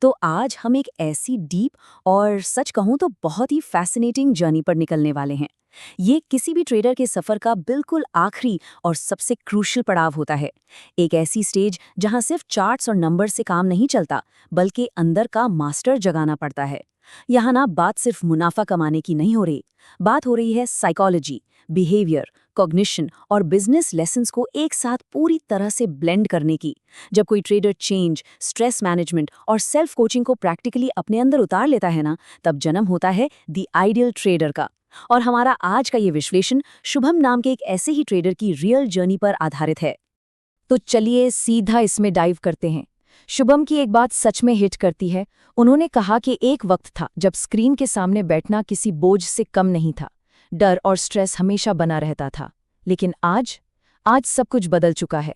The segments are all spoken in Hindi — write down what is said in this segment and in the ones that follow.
तो आज हम एक ऐसी डीप और सच कहूं तो बहुत ही फैसिनेटिंग जर्नी पर निकलने वाले हैं। ये किसी भी ट्रेडर के सफर का बिल्कुल आखिरी और सबसे क्रूशियल पड़ाव होता है। एक ऐसी स्टेज जहां सिर्फ चार्ट्स और नंबर से काम नहीं चलता, बल्कि अंदर का मास्टर जगाना पड़ता है। यहाँ ना बात सिर्फ मुनाफा कमाने की नहीं हो रही, बात हो रही है साइकोलॉजी, बिहेवियर, कॉग्निशन और बिजनेस लेसन्स को एक साथ पूरी तरह से ब्लेंड करने की। जब कोई ट्रेडर चेंज, स्ट्रेस मैनेजमेंट और सेल्फ कोचिंग को प्रैक्टिकली अपने अंदर उतार लेता है ना, तब जन्म होता है द आइडियल ट्रेडर का। और हमारा आज का ये विश्लेषण शुभम नाम के एक ऐसे ही ट्रेडर की रियल जर्नी पर आधारित है। तो चलिए सीधा इसमें डाइव करते हैं। शुभम की एक बात सच में हिट करती है। उन्होंने कहा कि एक वक्त था जब स्क्रीन के सामने बैठना किसी बोझ से कम नहीं था, डर और स्ट्रेस हमेशा बना रहता था। लेकिन आज सब कुछ बदल चुका है।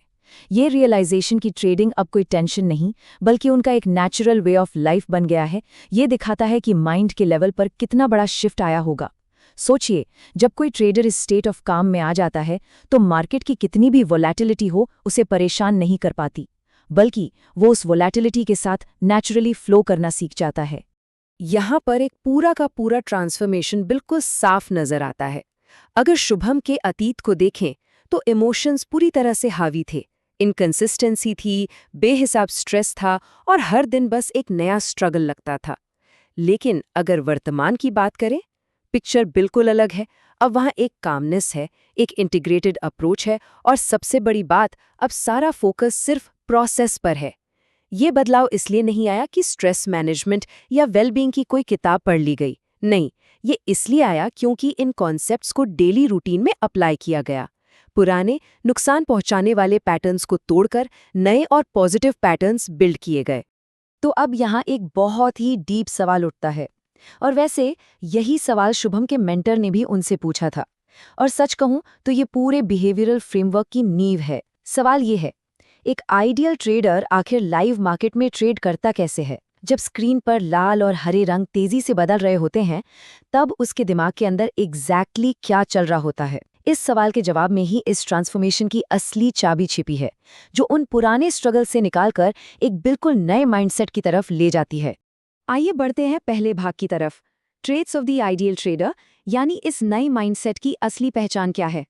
ये रियलाइजेशन की ट्रेडिंग अब कोई टेंशन नहीं, बल्कि उनका एक नेचुरल वे ऑफ लाइफ बन गया है। ये दिखाता है कि माइंड के लेवल पर कितना बड़ा शिफ्ट आया होगा। सोचिए, जब कोई ट्रेडर इस स्टेट ऑफ काम में आ जाता है तो मार्केट की कितनी भी वोलेटिलिटी हो उसे परेशान नहीं कर पाती, बल्कि वो उस वोलेटिलिटी के साथ नेचुरली फ्लो करना सीख जाता है। यहाँ पर एक पूरा का पूरा ट्रांसफॉर्मेशन बिल्कुल साफ नजर आता है। अगर शुभम के अतीत को देखें तो इमोशंस पूरी तरह से हावी थे, इनकंसिस्टेंसी थी, बेहिसाब स्ट्रेस था और हर दिन बस एक नया स्ट्रगल लगता था। लेकिन अगर वर्तमान की बात करें, पिक्चर बिल्कुल अलग है। अब वहाँ एक कामनेस है, एक इंटीग्रेटेड अप्रोच है और सबसे बड़ी बात, अब सारा फोकस सिर्फ प्रोसेस पर है। ये बदलाव इसलिए नहीं आया कि स्ट्रेस मैनेजमेंट या वेलबींग की कोई किताब पढ़ ली गई, नहीं, ये इसलिए आया क्योंकि इन कॉन्सेप्ट्स को डेली रूटीन में अप्लाई किया गया। पुराने नुकसान पहुंचाने वाले पैटर्न्स को तोड़कर नए और पॉजिटिव पैटर्न्स बिल्ड किए गए। तो अब यहाँ एक बहुत ही डीप सवाल उठता है, और वैसे यही सवाल शुभम के मेंटर ने भी उनसे पूछा था। और सच कहूं तो ये पूरे बिहेवियरल फ्रेमवर्क की नींव है। सवाल ये है, एक आइडियल ट्रेडर आखिर लाइव मार्केट में ट्रेड करता कैसे है? जब स्क्रीन पर लाल और हरे रंग तेजी से बदल रहे होते हैं, तब उसके दिमाग के अंदर एग्जैक्टली क्या चल रहा होता है? इस सवाल के जवाब में ही इस ट्रांसफॉर्मेशन की असली चाबी छिपी है, जो उन पुराने स्ट्रगल से निकालकर एक बिल्कुल नए माइंडसेट की तरफ ले जाती है। आइए बढ़ते हैं पहले भाग की तरफ, trades of the ideal trader, यानी इस नई माइंडसेट की असली पहचान क्या है।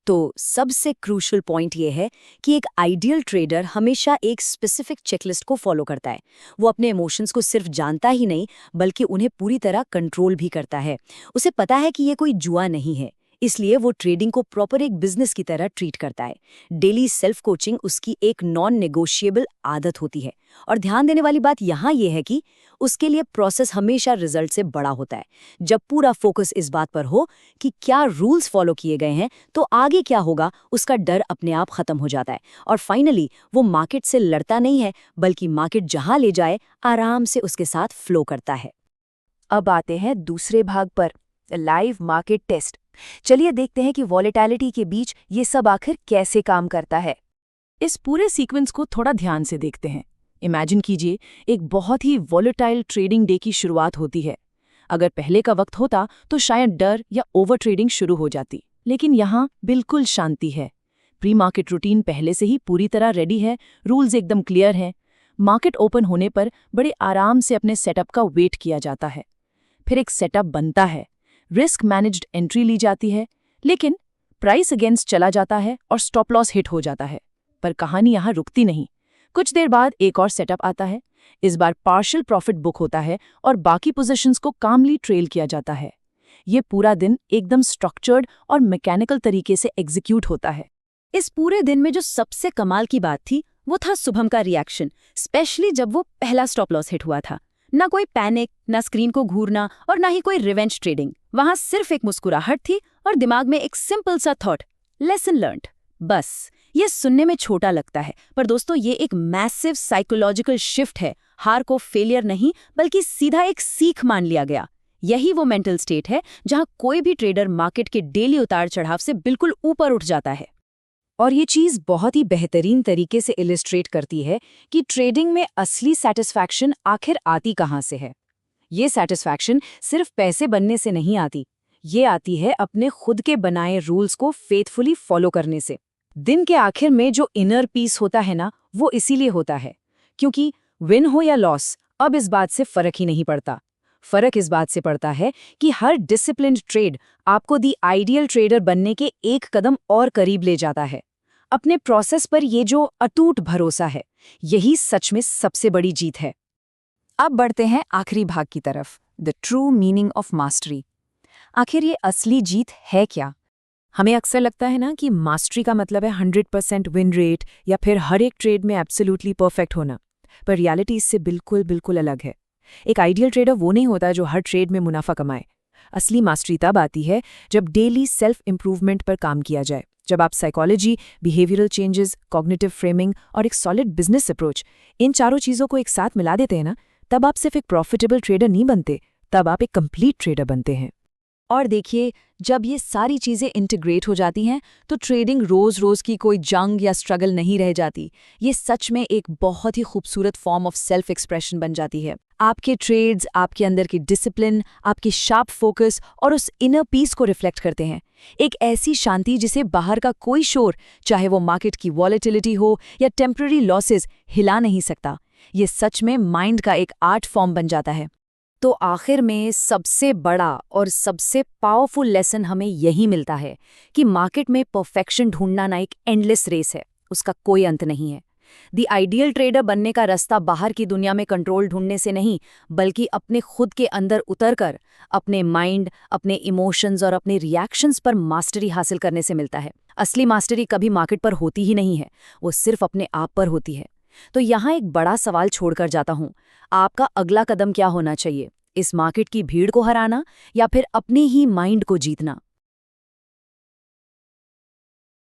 तो सबसे क्रूशियल पॉइंट ये है कि एक आइडियल ट्रेडर हमेशा एक स्पेसिफिक चेकलिस्ट को फॉलो करता है। वो अपने इमोशंस को सिर्फ जानता ही नहीं, बल्कि उन्हें पूरी तरह कंट्रोल भी करता है। उसे पता है कि ये कोई जुआ नहीं है, इसलिए वो ट्रेडिंग को प्रॉपर एक बिजनेस की तरह ट्रीट करता है। डेली सेल्फ कोचिंग उसकी एक नॉन नेगोशिएबल आदत होती है। और ध्यान देने वाली बात यहाँ ये है कि उसके लिए प्रोसेस हमेशा रिजल्ट से बड़ा होता है। जब पूरा फोकस इस बात पर हो कि क्या रूल्स फॉलो किए गए हैं, तो आगे क्या होगा उसका डर अपने आप खत्म हो जाता है। और फाइनली वो मार्केट से लड़ता नहीं है, बल्कि मार्केट जहां ले जाए आराम से उसके साथ फ्लो करता है। अब आते हैं दूसरे भाग पर, लाइव मार्केट टेस्ट। चलिए देखते हैं कि वॉलेटिलिटी के बीच ये सब आखिर कैसे काम करता है। इस पूरे सीक्वेंस को थोड़ा ध्यान से देखते हैं। इमेजिन कीजिए, एक बहुत ही वॉलेटाइल ट्रेडिंग डे की शुरुआत होती है। अगर पहले का वक्त होता तो शायद डर या ओवर ट्रेडिंग शुरू हो जाती, लेकिन यहाँ बिल्कुल शांति है। प्री मार्केट रूटीन पहले से ही पूरी तरह रेडी है, रूल्स एकदम क्लियर हैं। मार्केट ओपन होने पर बड़े आराम से अपने सेटअप का वेट किया जाता है। फिर एक सेटअप बनता है, रिस्क मैनेज्ड एंट्री ली जाती है, लेकिन प्राइस अगेंस्ट चला जाता है और स्टॉप लॉस हिट हो जाता है। पर कहानी यहाँ रुकती नहीं। कुछ देर बाद एक और सेटअप आता है। इस बार पार्शियल प्रॉफिट बुक होता है और बाकी पोजीशंस को कामली ट्रेल किया जाता है। ये पूरा दिन एकदम स्ट्रक्चर्ड और मैकेनिकल तरीके से एग्जीक्यूट होता है। इस पूरे दिन में जो सबसे कमाल की बात थी वो था शुभम का रिएक्शन, स्पेशली जब वो पहला स्टॉप लॉस हिट हुआ था। ना कोई पैनिक, ना स्क्रीन को घूरना और ना ही कोई रिवेंज ट्रेडिंग। वहां सिर्फ एक मुस्कुराहट थी और दिमाग में एक सिंपल सा थॉट, लेसन लर्न्ड। बस ये सुनने में छोटा लगता है, पर दोस्तों ये एक मैसिव साइकोलॉजिकल शिफ्ट है। हार को फेलियर नहीं, बल्कि सीधा एक सीख मान लिया गया। यही वो मेंटल स्टेट है जहां कोई भी ट्रेडर मार्केट के डेली उतार चढ़ाव से बिल्कुल ऊपर उठ जाता है। और ये चीज़ बहुत ही बेहतरीन तरीके से इलिस्ट्रेट करती है कि ट्रेडिंग में असली सैटिस्फैक्शन आखिर आती कहाँ से है। ये सैटिस्फैक्शन सिर्फ पैसे बनने से नहीं आती, ये आती है अपने खुद के बनाए रूल्स को फेथफुली फॉलो करने से। दिन के आखिर में जो इनर पीस होता है ना, वो इसीलिए होता है क्योंकि विन हो या लॉस, अब इस बात से फर्क ही नहीं पड़ता। फर्क इस बात से पड़ता है कि हर डिसिप्लिन्ड ट्रेड आपको दी आइडियल ट्रेडर बनने के एक कदम और करीब ले जाता है। अपने प्रोसेस पर ये जो अटूट भरोसा है, यही सच में सबसे बड़ी जीत है। अब बढ़ते हैं आखिरी भाग की तरफ, the true meaning of mastery. आखिर ये असली जीत है क्या? हमें अक्सर लगता है ना कि मास्टरी का मतलब है 100% विन रेट या फिर हर एक ट्रेड में एब्सोल्युटली परफेक्ट होना, पर रियलिटी इससे बिल्कुल अलग है। एक आइडियल ट्रेडर वो नहीं होता जो हर ट्रेड में मुनाफा कमाए। असली मास्टरी तब आती है जब डेली सेल्फ इम्प्रूवमेंट पर काम किया जाए, जब आप psychology, behavioural changes, cognitive framing और एक सॉलिड बिजनेस अप्रोच, इन चारों चीज़ों को एक साथ मिला देते हैं ना, तब आप सिर्फ एक प्रॉफिटेबल ट्रेडर नहीं बनते, तब आप एक कंप्लीट ट्रेडर बनते हैं। और देखिए, जब ये सारी चीज़ें इंटीग्रेट हो जाती हैं तो ट्रेडिंग रोज़ की कोई जंग या स्ट्रगल नहीं रह जाती। ये सच में एक बहुत ही खूबसूरत फॉर्म ऑफ सेल्फ एक्सप्रेशन बन जाती है। आपके ट्रेड्स आपके अंदर की डिसिप्लिन, आपकी शार्प फोकस और उस इनर पीस को रिफ्लेक्ट करते हैं। एक ऐसी शांति जिसे बाहर का कोई शोर, चाहे वो मार्केट की वॉलेटिलिटी हो या टेम्पररी लॉसेस, हिला नहीं सकता। ये सच में माइंड का एक आर्ट फॉर्म बन जाता है। तो आखिर में सबसे बड़ा और सबसे पावरफुल लेसन हमें यही मिलता है कि मार्केट में परफेक्शन ढूंढना ना एक एंडलेस रेस है, उसका कोई अंत नहीं है। द आइडियल ट्रेडर बनने का रास्ता बाहर की दुनिया में कंट्रोल ढूंढने से नहीं, बल्कि अपने खुद के अंदर उतरकर अपने माइंड, अपने इमोशंस और अपने रिएक्शंस पर मास्टरी हासिल करने से मिलता है। असली मास्टरी कभी मार्केट पर होती ही नहीं है, वो सिर्फ अपने आप पर होती है। तो यहाँ एक बड़ा सवाल छोड़कर जाता हूँ, आपका अगला कदम क्या होना चाहिए? इस मार्केट की भीड़ को हराना या फिर अपने ही माइंड को जीतना?